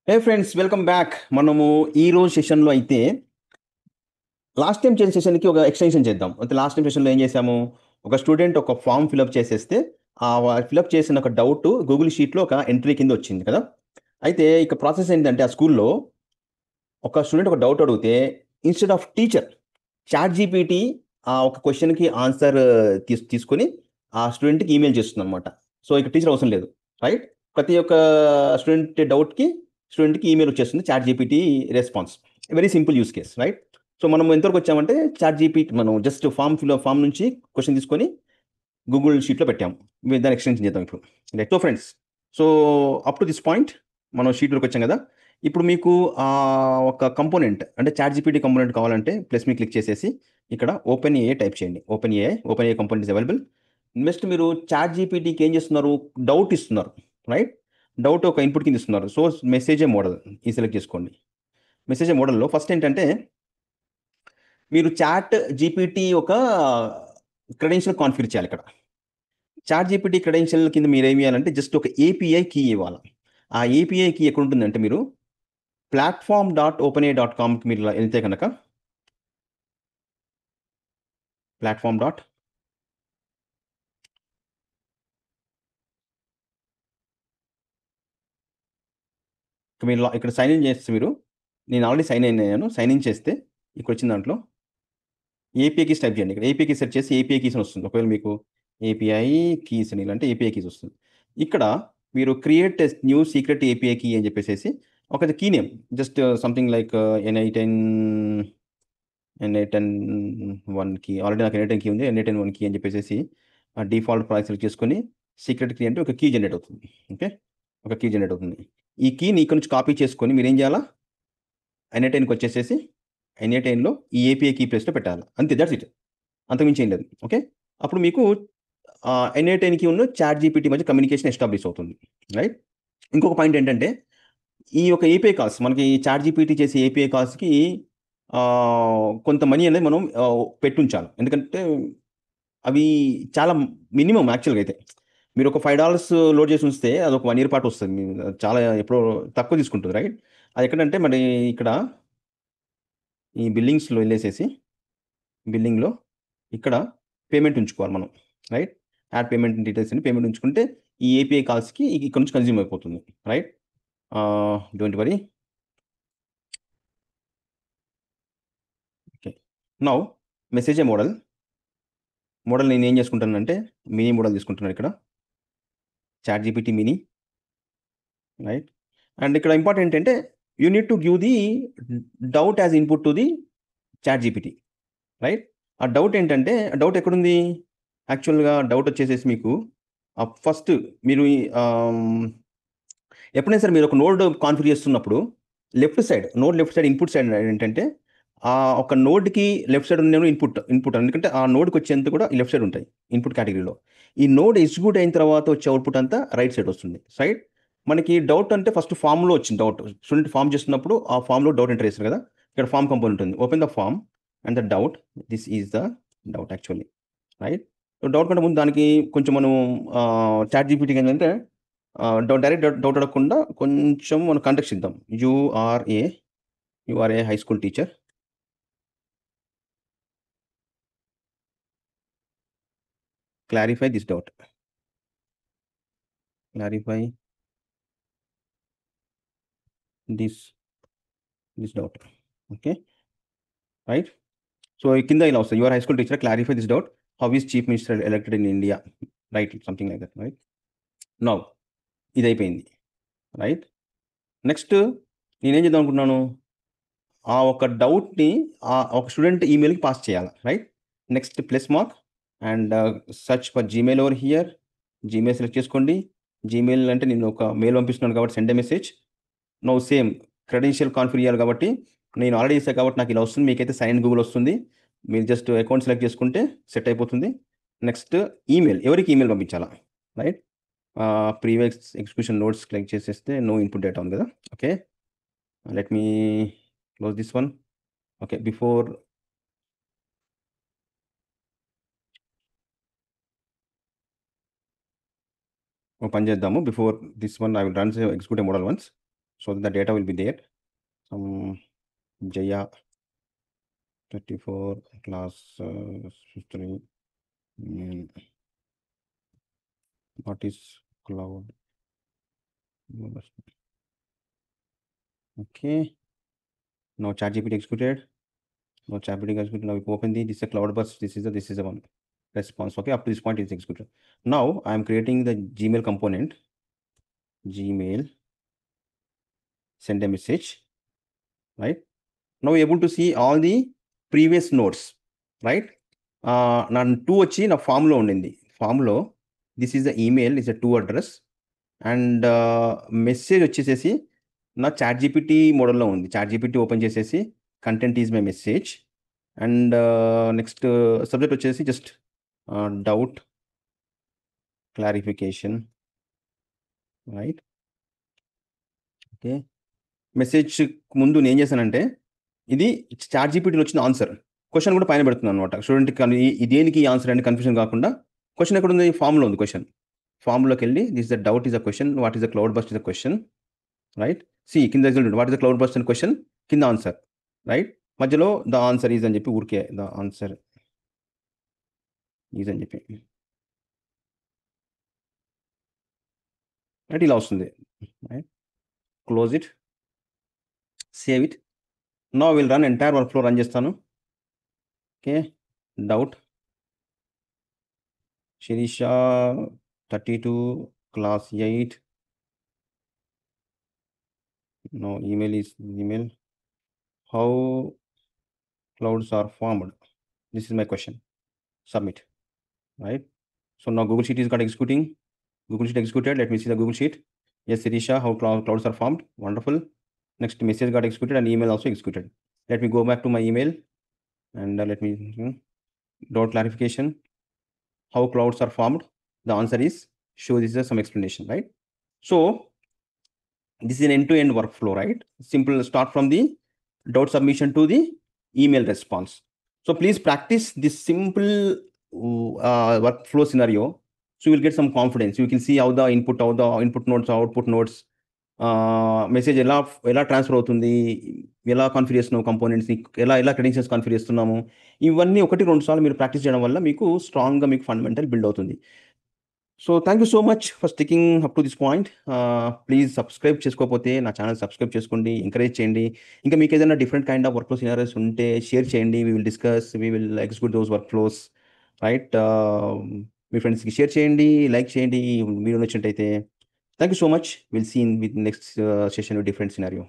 హే friends, welcome back. మనము ఈ రోజు సెషన్లో అయితే లాస్ట్ టైం చేసిన సెషన్కి ఒక ఎక్స్టెన్షన్ చేద్దాం. అయితే లాస్ట్ టైం సెషన్లో ఏం చేసాము, ఒక స్టూడెంట్ ఒక ఫామ్ ఫిలప్ చేసేస్తే ఆ ఫిలప్ చేసిన ఒక డౌట్ గూగుల్ షీట్లో ఒక ఎంట్రీ కింద వచ్చింది కదా. అయితే ఇక ప్రాసెస్ ఏంటంటే, ఆ స్కూల్లో ఒక స్టూడెంట్ ఒక డౌట్ అడిగితే instead of teacher chat GPT ఆ ఒక క్వశ్చన్కి ఆన్సర్ తీసుకొని ఆ స్టూడెంట్కి ఈమెయిల్ చేస్తుంది అనమాట. సో ఇక టీచర్ అవసరం లేదు, రైట్. ప్రతి ఒక్క స్టూడెంట్ డౌట్కి స్టూడెంట్కి ఈమెయిల్ వచ్చేస్తుంది chat GPT response. Very simple use case, right. So మనం ఎంతవరకు వచ్చామంటే, చాట్ జీపీటీ మనం జస్ట్ ఫామ్ నుంచి క్వశ్చన్ తీసుకొని గూగుల్ షీట్లో పెట్టాము. మీరు దాన్ని ఎక్స్టెన్షన్ చేద్దాం ఇప్పుడు, right. So friends, so up to this point మనం షీట్లోకి వచ్చాం కదా. ఇప్పుడు మీకు ఒక కంపోనెంట్ అంటే చాట్ జీపీటీ కంపోనెంట్ కావాలంటే ప్లస్ మీ క్లిక్ చేసేసి ఇక్కడ ఓపెన్ ఏఐ టైప్ చేయండి. Open AI component is available. Next మీరు చాట్ జీపీటీకి ఏం చేస్తున్నారు, డౌట్ ఇస్తున్నారు, రైట్. డౌట్ ఒక ఇన్పుట్ కింద ఇస్తున్నారు. సో మెసేజ్ మోడల్ ఈ సెలెక్ట్ చేసుకోండి. మెసేజ్ మోడల్లో ఫస్ట్ ఏంటంటే, మీరు చాట్ జీపీటీ ఒక క్రెడెన్షియల్ కాన్ఫిగర్ చేయాలి ఇక్కడ. చాట్ జీపీటీ క్రెడెన్షియల్ కింద మీరు ఏమి చేయాలంటే జస్ట్ ఒక ఏపీఐ కీ ఇవ్వాలి. ఆ ఏపీఐ కీ ఎక్కడ ఉంటుందంటే, మీరు platform.openai.comకి మీరు వెళ్తే కనుక ప్లాట్ఫామ్ డాట్ మీరు ఇక్కడ సైన్ ఇన్ చేస్తే నేను ఆల్రెడీ సైన్ ఇన్ అయ్యాను. సైన్ ఇన్ చేస్తే ఇక్కడ వచ్చిన దాంట్లో ఏపీఐ కీస్ టైప్ చేయండి. ఇక్కడ ఏపీఐ కీస్ సెర్చ్ చేసి ఏపీఐ కీస్ అని వస్తుంది. ఒకవేళ మీకు ఏపీఐ కీస్ అని ఇలాంటి ఏపీఐ కీస్ వస్తుంది. ఇక్కడ మీరు create new secret API key అని చెప్పేసి ఒక key name just something like ఎన్ఐ10 ఎన్ఐ10 1 కీ. ఆల్రెడీ నాకు ఎన్ఐ10 కీ ఉంది. ఎన్ఐ10 1 కీ అని చెప్పేసి ఆ డిఫాల్ట్ ప్రాసెస్ సెలెక్ట్ చేసుకొని సీక్రెట్ కీ అంటే ఒక కీ జనరేట్ అవుతుంది. ఓకే, ఒక కీ జనరేట్ అవుతుంది. ఈ కీని ఇక్కడ నుంచి కాపీ చేసుకొని మీరు ఏం చేయాలా, ఎన్ఐ10కి వచ్చేసేసి ఎన్ఐ10లో ఈ ఏపీఐ కీ ప్లేస్లో పెట్టాలి. అంతే, దట్స్ ఇట్. అంతకుమించి ఏం లేదు. ఓకే, అప్పుడు మీకు ఎన్ఐ10కి ఉన్న చాట్ జీపీటీ మధ్య కమ్యూనికేషన్ ఎస్టాబ్లిష్ అవుతుంది, రైట్. ఇంకొక పాయింట్ ఏంటంటే, ఈ యొక్క ఏపీఐ కాల్స్ మనకి చాట్ జీపీటీ చేసే ఏపీఐ కాల్స్కి కొంత మనీ అనేది మనం పెట్టుంచాలి. ఎందుకంటే అవి చాలా మినిమం యాక్చువల్గా అయితే. మీరు ఒక $5 లోడ్ చేసి ఉంచితే అది ఒక 1 ఇయర్ పాటు వస్తుంది. చాలా ఎప్పుడో తక్కువ తీసుకుంటుంది, రైట్. అది ఎక్కడంటే మరి ఇక్కడ ఈ బిల్లింగ్స్లో వెళ్ళేసేసి బిల్లింగ్లో ఇక్కడ పేమెంట్ ఉంచుకోవాలి మనం, రైట్. యాడ్ పేమెంట్ డీటెయిల్స్ అని పేమెంట్ ఉంచుకుంటే ఈ ఏపీఐ కాల్స్కి ఇక్కడ నుంచి కన్జ్యూమ్ అయిపోతుంది, right. Don't worry. Okay, now message model నేను ఏం చేసుకుంటానంటే మినీ మోడల్ తీసుకుంటున్నాను ఇక్కడ, chat GPT mini, right. And ఇక్కడ ఇంపార్టెంట్ ఏంటంటే, you need to give the doubt as input to the chat GPT, right. ఆ డౌట్ ఏంటంటే, డౌట్ ఎక్కడుంది యాక్చువల్గా, డౌట్ వచ్చేసేసి మీకు ఫస్ట్ మీరు ఎప్పుడైనా సరే మీరు ఒక నోడ్ కాన్ఫిగర్ చేస్తున్నప్పుడు లెఫ్ట్ సైడ్ ఇన్పుట్ సైడ్ ఏంటంటే, ఆ ఒక నోడ్కి లెఫ్ట్ సైడ్ ఉన్న ఇన్పుట్ ఎందుకంటే ఆ నోడ్కి వచ్చేంత కూడా లెఫ్ట్ సైడ్ ఉంటాయి ఇన్పుట్ కేటగిరీలో. ఈ నోడ్ ఎగ్జిక్యూట్ అయిన తర్వాత వచ్చే అవుట్పుట్ అంతా రైట్ సైడ్ వస్తుంది, రైట్. మనకి డౌట్ అంటే ఫస్ట్ ఫామ్లో వచ్చింది డౌట్. స్టూడెంట్ ఫామ్ చేస్తున్నప్పుడు ఆ ఫామ్లో డౌట్ ఎంటర్ చేస్తారు కదా. ఇక్కడ ఫామ్ కంపోనెంట్ ఉంటుంది. Open the form and the doubt. This is the doubt actually, right. Doubt కంటే ముందు దానికి కొంచెం మనం చాట్ జీపీటీకి ఏంటంటే డైరెక్ట్ డౌట్ అడగకుండా కొంచెం మనం కంటెక్స్ట్ ఇద్దాం. You are a high school teacher, clarify this doubt, clarify this doubt. Okay, right. So కింద ఇలా వస్తుంది, your high school teacher clarify this doubt, how is chief minister elected in India, right. Something like that, right. Now ఇది అయిపోయింది, right. Next నేనేం చేద్దాం అనుకుంటున్నాను, ఆ ఒక డౌట్ని ఆ ఒక స్టూడెంట్ ఈమెయిల్కి పాస్ చేయాలి, right. Next plus mark and search for Gmail over here. Gmail select చేసుకోండి. జీమెయిల్ అంటే నేను ఒక మెయిల్ పంపిస్తున్నాను కాబట్టి send a message. No same credential configure చేయాలి కాబట్టి నేను ఆల్రెడీ చేశాను కాబట్టి నాకు ఇలా వస్తుంది. మీకైతే సైన్ గూగుల్ వస్తుంది. మీరు జస్ట్ అకౌంట్ సెలెక్ట్ చేసుకుంటే సెట్ అయిపోతుంది. నెక్స్ట్ ఈమెయిల్, ఎవరికి ఈమెయిల్ పంపించాలా, right. Previous execution notes click చేసేస్తే నో ఇన్పుట్ డేటా ఉంది కదా. Okay, let me close this one. Okay, before పని చేద్దాము. Before this one I will run executive model once. So the data will be there. Jaya 34 class 3. What is cloud? Okay. Now ChatGPT executed. Now ChatGPT executed. Now we open this is a cloud bus. This is the one response. Okay, up to this point it's executed. Now I am creating the Gmail component. Gmail, send a message, right? Now we're able to see all the previous notes, right? నా 2 వచ్చి నా ఫామ్లో ఉండింది. ఫామ్లో this is the email, is the 2 address and message వచ్చేసేసి నా chat GPT మోడల్లో ఉంది. చాట్ జీపీటీ ఓపెన్ చేసేసి content is my message and next subject వచ్చేసి just doubt clarification, right? Okay, message ముందు నేను ఏం చేశానంటే ఇది చాట్ జీపీటీలో వచ్చిన ఆన్సర్ క్వశ్చన్ కూడా పైన పెడుతున్నాను అనమాట. స్టూడెంట్కి దేనికి ఆన్సర్ అంటే కన్ఫ్యూజన్ కాకుండా క్వశ్చన్ ఎక్కడ ఉంది? ఫామ్లో ఉంది. క్వశ్చన్ ఫామ్లోకి వెళ్ళి this the doubt is a question, what is the cloud burst is a question, right? See కింద result what is the cloud burst and question, కింద ఆన్సర్, రైట్? మధ్యలో ద ఆన్సర్ ఈజ్ అని చెప్పి ఊరికే ద ఆన్సర్ ఈజ్ అని చెప్పి right, ఇలా వస్తుంది. Right, close it, save it. Now will run entire workflow run చేస్తాను. Okay, doubt Sirisha 32 class 8. No, email is email. How clouds are formed? This is my question. Submit, right? So now Google Sheet is got executing. Google Sheet executed. Let me see the Google Sheet. Yes, Sirisha, how clouds are formed. Wonderful. Next message got executed and email also executed. Let me go back to my email and let me dot clarification. How clouds are formed. The answer is show this is some explanation, right? So this is an end-to-end workflow, right? Simple, start from the doubt submission to the email response. So please practice this simple workflow scenario. So you will get some confidence. You can see how the input nodes, output nodes, message ఎలా transfer అవుతుంది, ఎలా configure చేస్తున్నాము కంపోనెంట్స్ని, ఎలా credentials configure చేస్తున్నాము, ఇవన్నీ 1-2 సార్లు మీరు practice చేయడం వల్ల మీకు స్ట్రాంగ్గా మీకు ఫండమెంటల్ బిల్డ్ అవుతుంది. So thank you so much for sticking up to this point. Please subscribe చేసుకోకపోతే నా ఛానల్ సబ్స్క్రైబ్ చేసుకోండి, ఎంకరేజ్ చేయండి. ఇంకా మీకు ఏదైనా different kind of workflow scenarios ఉంటే షేర్ చేయండి. We will discuss, we will execute those workflows, right? మీ ఫ్రెండ్స్కి షేర్ చేయండి, లైక్ చేయండి వీడియో నచ్చినట్టయితే. Thank you so much. We'll see in with next session with different scenario.